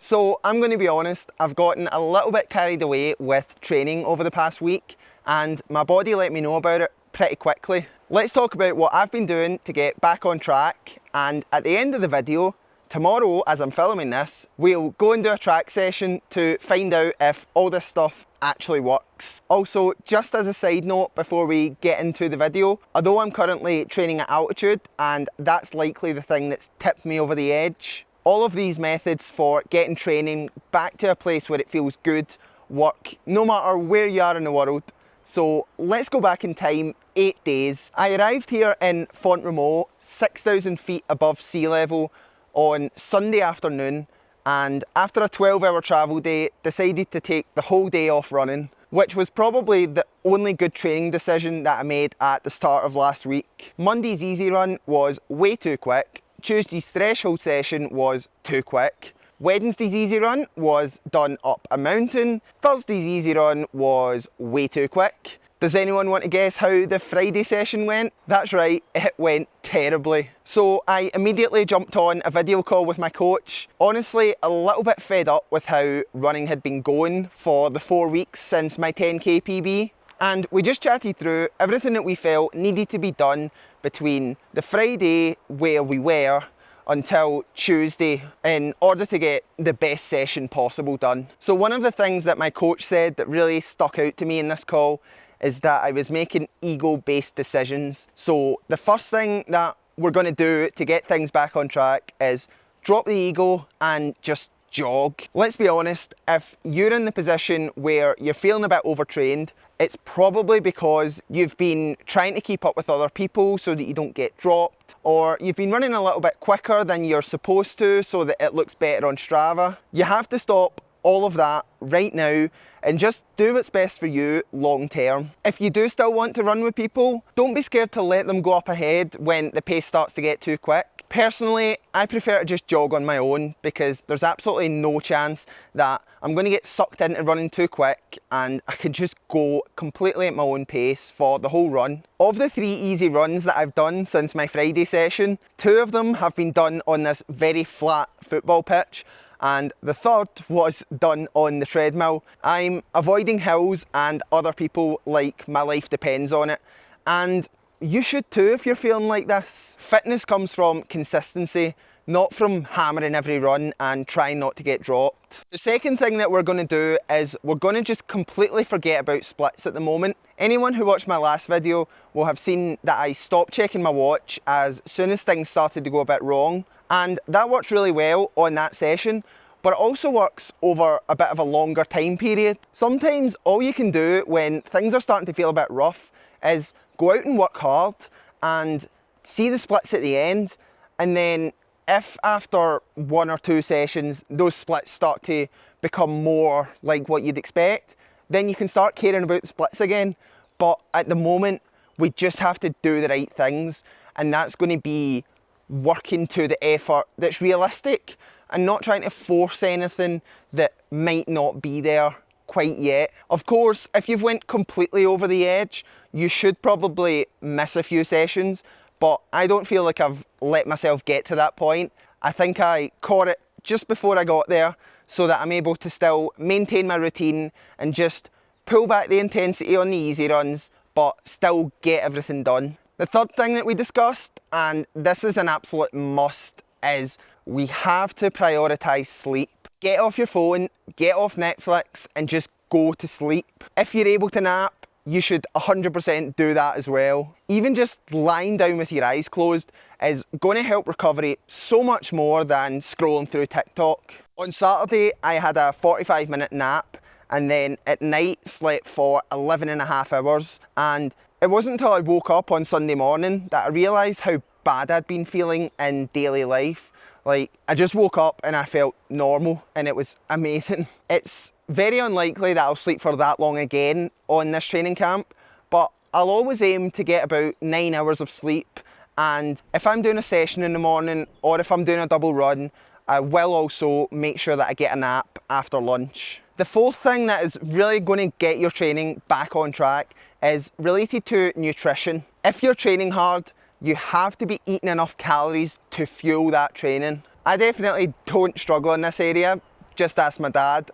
So I'm going to be honest, I've gotten a little bit carried away with training over the past week and my body let me know about it pretty quickly. Let's talk about what I've been doing to get back on track, and at the end of the video, tomorrow as I'm filming this, we'll go and do a track session to find out if all this stuff actually works. Also, just as a side note before we get into the video, although I'm currently training at altitude and that's likely the thing that's tipped me over the edge, all of these methods for getting training back to a place where it feels good work no matter where you are in the world. So let's go back in time 8 days. I arrived here in Font-Romeu, 6,000 feet above sea level on Sunday afternoon, and after a 12-hour travel day, decided to take the whole day off running, which was probably the only good training decision that I made at the start of last week. Monday's easy run was way too quick. Tuesday's threshold session was too quick. Wednesday's easy run was done up a mountain. Thursday's easy run was way too quick. Does anyone want to guess how the Friday session went? That's right, it went terribly. So I immediately jumped on a video call with my coach. Honestly, a little bit fed up with how running had been going for the 4 weeks since my 10k PB. And we just chatted through everything that we felt needed to be done between the Friday where we were until Tuesday in order to get the best session possible done. So one of the things that my coach said that really stuck out to me in this call is that I was making ego-based decisions. So the first thing that we're going to do to get things back on track is drop the ego and just jog. Let's be honest, if you're in the position where you're feeling a bit overtrained, it's probably because you've been trying to keep up with other people so that you don't get dropped, or you've been running a little bit quicker than you're supposed to so that it looks better on Strava. You have to stop all of that right now and just do what's best for you long term. If you do still want to run with people, don't be scared to let them go up ahead when the pace starts to get too quick. Personally, I prefer to just jog on my own because there's absolutely no chance that I'm going to get sucked into running too quick, and I can just go completely at my own pace for the whole run. Of the 3 easy runs that I've done since my Friday session, 2 of them have been done on this very flat football pitch, and the third was done on the treadmill. I'm avoiding hills and other people like my life depends on it, and you should too if you're feeling like this. Fitness comes from consistency, not from hammering every run and trying not to get dropped. The second thing that we're going to do is we're going to just completely forget about splits at the moment. Anyone who watched my last video will have seen that I stopped checking my watch as soon as things started to go a bit wrong, and that worked really well on that session, but it also works over a bit of a longer time period. Sometimes all you can do when things are starting to feel a bit rough is go out and work hard and see the splits at the end, and then if after 1 or 2 sessions those splits start to become more like what you'd expect, then you can start caring about the splits again. But at the moment, we just have to do the right things, and that's going to be working to the effort that's realistic and not trying to force anything that might not be there quite yet. Of course, if you've went completely over the edge, you should probably miss a few sessions, but I don't feel like I've let myself get to that point. I think I caught it just before I got there so that I'm able to still maintain my routine and just pull back the intensity on the easy runs, but still get everything done. The third thing that we discussed, and this is an absolute must, is we have to prioritise sleep. Get off your phone, get off Netflix, and just go to sleep. If you're able to nap, you should 100% do that as well. Even just lying down with your eyes closed is going to help recovery so much more than scrolling through TikTok. On Saturday, I had a 45-minute nap, and then at night slept for 11.5 hours. And it wasn't until I woke up on Sunday morning that I realised how bad I'd been feeling in daily life. Like, I just woke up and I felt normal, and it was amazing. It's very unlikely that I'll sleep for that long again on this training camp, but I'll always aim to get about 9 hours of sleep, and if I'm doing a session in the morning or if I'm doing a double run, I will also make sure that I get a nap after lunch. The fourth thing that is really going to get your training back on track is related to nutrition. If you're training hard, you have to be eating enough calories to fuel that training. I definitely don't struggle in this area just ask my dad.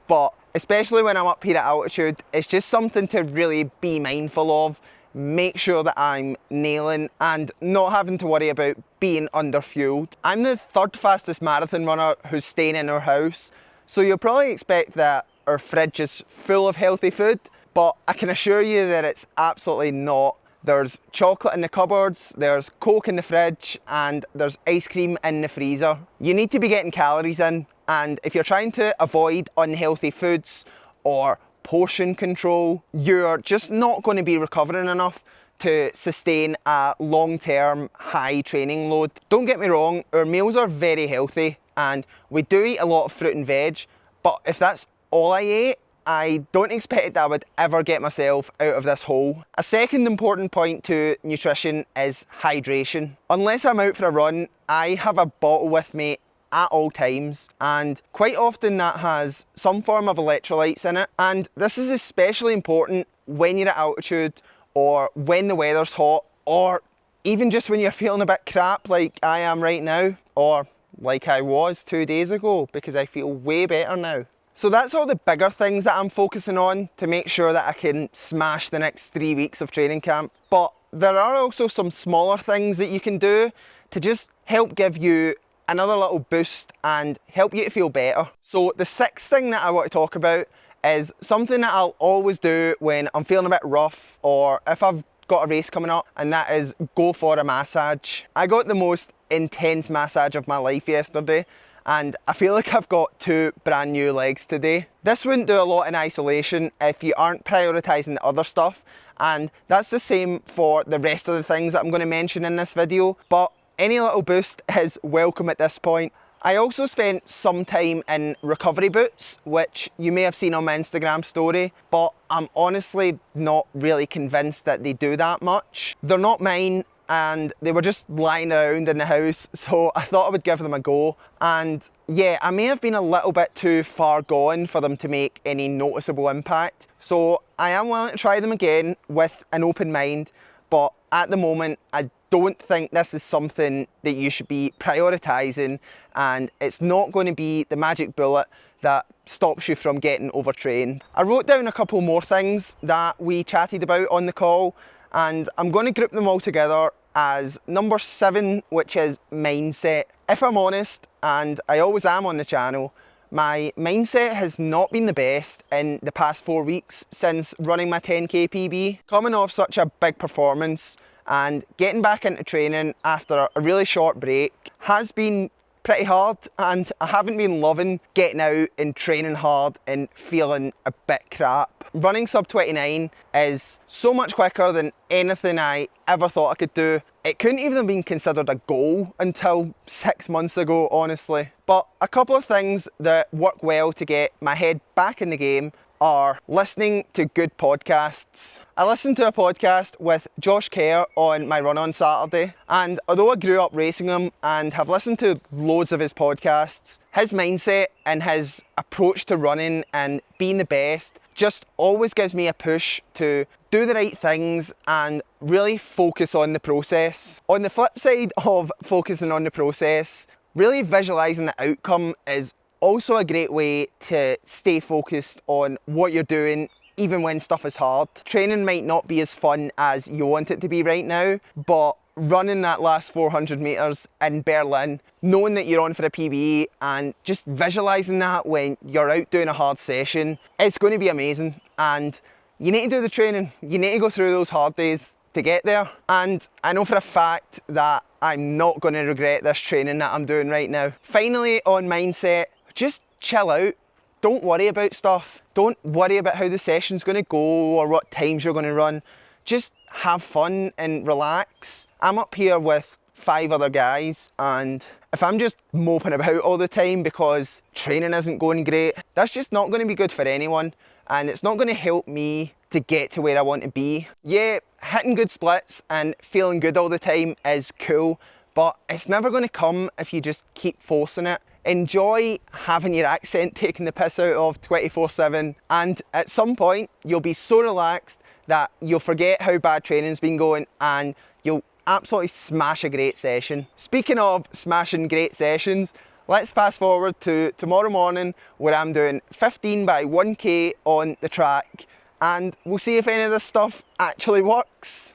But especially when I'm up here at altitude, it's just something to really be mindful of. Make sure that I'm nailing and not having to worry about being underfueled. I'm the third fastest marathon runner who's staying in our house, so you'll probably expect that our fridge is full of healthy food, but I can assure you that it's absolutely not. There's chocolate in the cupboards, there's Coke in the fridge, and there's ice cream in the freezer. You need to be getting calories in, and if you're trying to avoid unhealthy foods or portion control, you're just not going to be recovering enough to sustain a long-term high training load. Don't get me wrong, our meals are very healthy and we do eat a lot of fruit and veg, but if that's all I ate, I don't expect that I would ever get myself out of this hole. A second important point to nutrition is hydration. Unless I'm out for a run, I have a bottle with me at all times, and quite often that has some form of electrolytes in it, and this is especially important when you're at altitude or when the weather's hot, or even just when you're feeling a bit crap like I am right now, or like I was 2 days ago, because I feel way better now. So that's all the bigger things that I'm focusing on to make sure that I can smash the next 3 weeks of training camp. But there are also some smaller things that you can do to just help give you another little boost and help you to feel better. So the sixth thing that I want to talk about is something that I'll always do when I'm feeling a bit rough or if I've got a race coming up, and that is go for a massage. I got the most intense massage of my life yesterday, and I feel like I've got 2 brand new legs today. This wouldn't do a lot in isolation if you aren't prioritising the other stuff, and that's the same for the rest of the things that I'm going to mention in this video, but any little boost is welcome at this point. I also spent some time in recovery boots, which you may have seen on my Instagram story, but I'm honestly not really convinced that they do that much. They're not mine, and they were just lying around in the house, so I thought I would give them a go. And yeah, I may have been a little bit too far gone for them to make any noticeable impact, so I am willing to try them again with an open mind, but at the moment I don't think this is something that you should be prioritising, and it's not going to be the magic bullet that stops you from getting overtrained. I wrote down a couple more things that we chatted about on the call, and I'm going to group them all together as number 7, which is mindset. If I'm honest, and I always am on the channel, my mindset has not been the best in the past 4 weeks since running my 10k PB. Coming off such a big performance and getting back into training after a really short break has been pretty hard, and I haven't been loving getting out and training hard and feeling a bit crap. Running sub 29 is so much quicker than anything I ever thought I could do. It couldn't even have been considered a goal until 6 months ago, honestly. But a couple of things that work well to get my head back in the game are listening to good podcasts. I listened to a podcast with Josh Kerr on my run on Saturday, and although I grew up racing him and have listened to loads of his podcasts, his mindset and his approach to running and being the best just always gives me a push to do the right things and really focus on the process. On the flip side of focusing on the process, really visualising the outcome is also a great way to stay focused on what you're doing even when stuff is hard. Training might not be as fun as you want it to be right now, but running that last 400 metres in Berlin, knowing that you're on for a PB and just visualising that when you're out doing a hard session, it's going to be amazing. And you need to do the training, you need to go through those hard days to get there. And I know for a fact that I'm not going to regret this training that I'm doing right now. Finally, on mindset, just chill out. Don't worry about stuff. Don't worry about how the session's going to go or what times you're going to run. Just have fun and relax. I'm up here with 5 other guys, and if I'm just moping about all the time because training isn't going great, that's just not going to be good for anyone, and it's not going to help me to get to where I want to be. Yeah, hitting good splits and feeling good all the time is cool, but it's never going to come if you just keep forcing it. Enjoy having your accent taken the piss out of 24/7, and at some point you'll be so relaxed that you'll forget how bad training's been going and you'll absolutely smash a great session. Speaking of smashing great sessions, let's fast forward to tomorrow morning where I'm doing 15 by 1k on the track, and we'll see if any of this stuff actually works.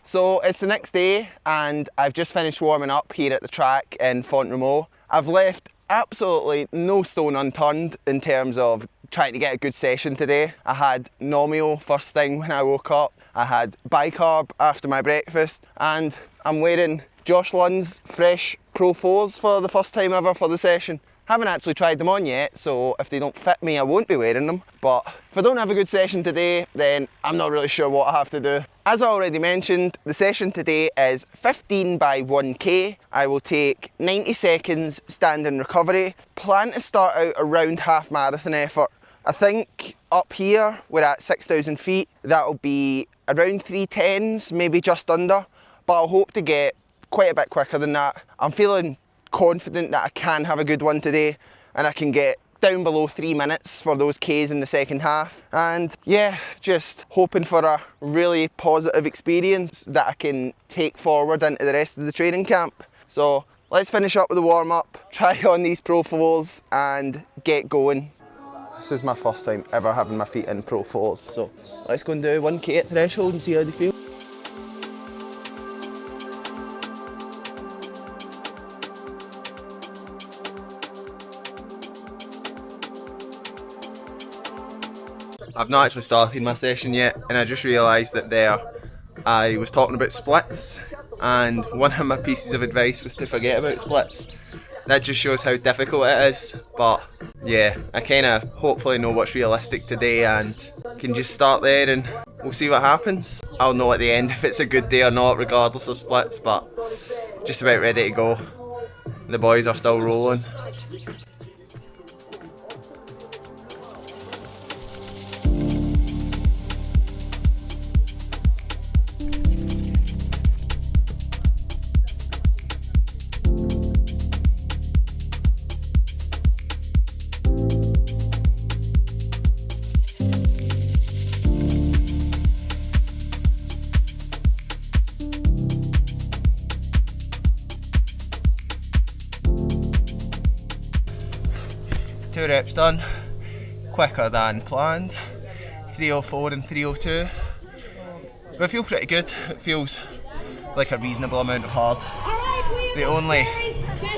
So it's the next day and I've just finished warming up here at the track in Font-Romeu. I've left absolutely no stone unturned in terms of trying to get a good session today. I had Nomio first thing when I woke up, I had bicarb after my breakfast, and I'm wearing Josh Lunn's fresh Pro 4s for the first time ever for the session. Haven't actually tried them on yet, so if they don't fit me I won't be wearing them, but if I don't have a good session today then I'm not really sure what I have to do. As I already mentioned, the session today is 15 by 1k. I will take 90 seconds standing recovery. Plan to start out around half marathon effort. I think up here we're at 6,000 feet, that'll be around 3:10s, maybe just under, but I'll hope to get quite a bit quicker than that. I'm feeling confident that I can have a good one today and I can get down below 3 minutes for those Ks in the second half. And yeah, just hoping for a really positive experience that I can take forward into the rest of the training camp. So let's finish up with the warm up, try on these Pro 4s and get going. This is my first time ever having my feet in Pro 4s, so let's go and do 1k at threshold and see how they feel. I've not actually started my session yet, and I just realised that there I was talking about splits, and one of my pieces of advice was to forget about splits. That just shows how difficult it is, but yeah, I kind of hopefully know what's realistic today and can just start there and we'll see what happens. I'll know at the end if it's a good day or not regardless of splits, but just about ready to go. The boys are still rolling. Two reps done, quicker than planned, 3:04 and 3:02, but I feel pretty good. It feels like a reasonable amount of hard. The only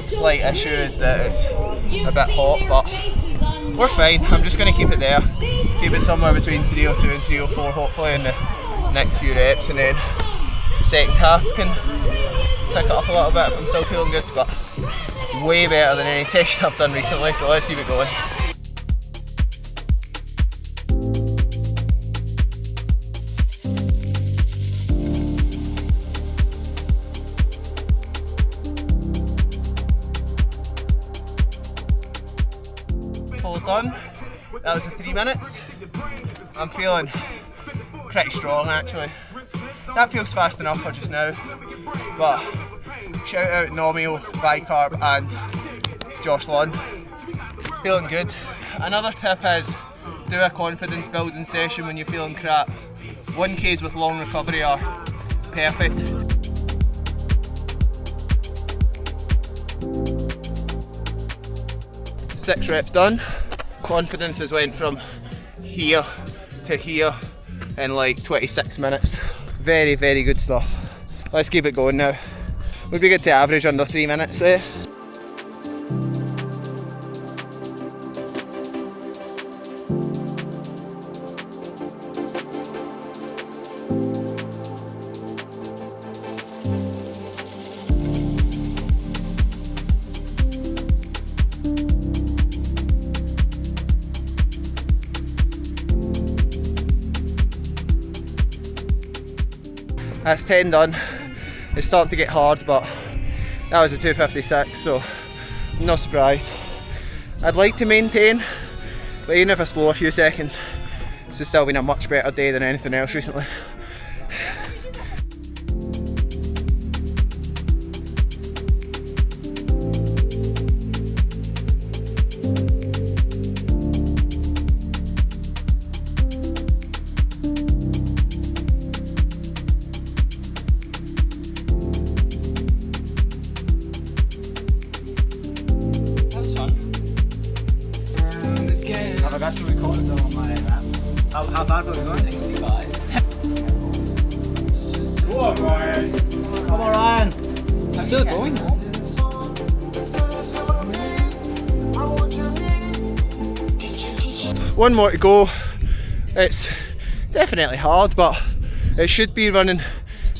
slight issue is that it's a bit hot, but we're fine. I'm just going to keep it there, keep it somewhere between 3:02 and 3:04 hopefully in the next few reps, and then the second half can pick it up a little bit if I'm still feeling good, but way better than any session I've done recently, so let's keep it going. Full done. That was the 3 minutes. I'm feeling pretty strong actually. That feels fast enough for just now, but shout out Nomio, Bicarb and Josh Lunn. Feeling good. Another tip is do a confidence building session when you're feeling crap. 1Ks with long recovery are perfect. Six reps done. Confidence has went from here to here in like 26 minutes. Very, very good stuff. Let's keep it going now. Would be good to average under 3 minutes there. That's 10 done. It's starting to get hard, but that was a 2:56, so I'm not surprised. I'd like to maintain, but even if I slow a few seconds, it's still been a much better day than anything else recently. forgot to record it on my app. How far are we going? 65. Go on, Ryan. Come on, Ryan. I'm still going though. One more to go. It's definitely hard, but it should be running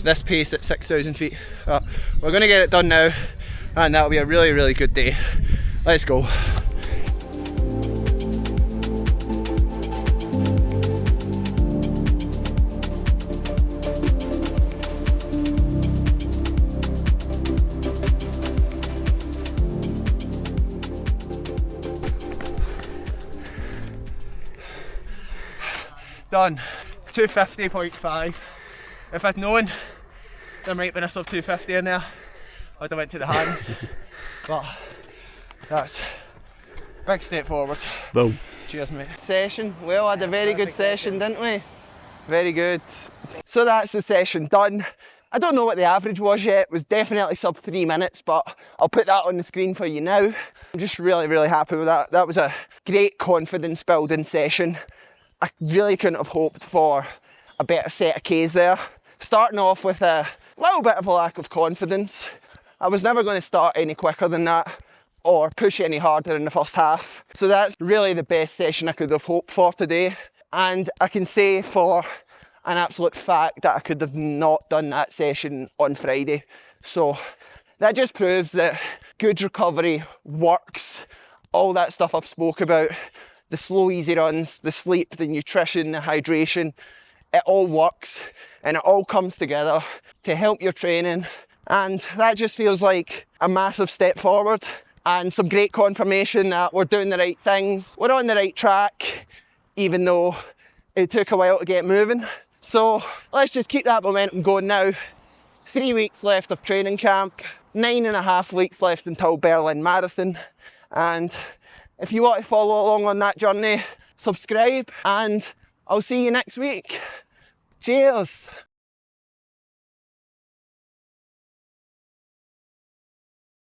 this pace at 6,000 feet. But we're going to get it done now, and that'll be a really, really good day. Let's go. Done. 250.5. If I'd known there might have been a sub 250 in there, I'd have went to the hands. But that's a big step forward. Boom. Cheers, mate. Session. Well, had a very good session, didn't we? Very good. So that's the session done. I don't know what the average was yet. It was definitely sub 3 minutes, but I'll put that on the screen for you now. I'm just really, really happy with that. That was a great confidence building session. I really couldn't have hoped for a better set of Ks there. Starting off with a little bit of a lack of confidence. I was never going to start any quicker than that or push any harder in the first half. So that's really the best session I could have hoped for today. And I can say for an absolute fact that I could have not done that session on Friday. So that just proves that good recovery works. All that stuff I've spoke about, the slow, easy runs, the sleep, the nutrition, the hydration, it all works and it all comes together to help your training. And that just feels like a massive step forward and some great confirmation that we're doing the right things. We're on the right track, even though it took a while to get moving. So let's just keep that momentum going now. 3 weeks left of training camp, 9.5 weeks left until Berlin Marathon. And if you want to follow along on that journey, subscribe and I'll see you next week. Cheers.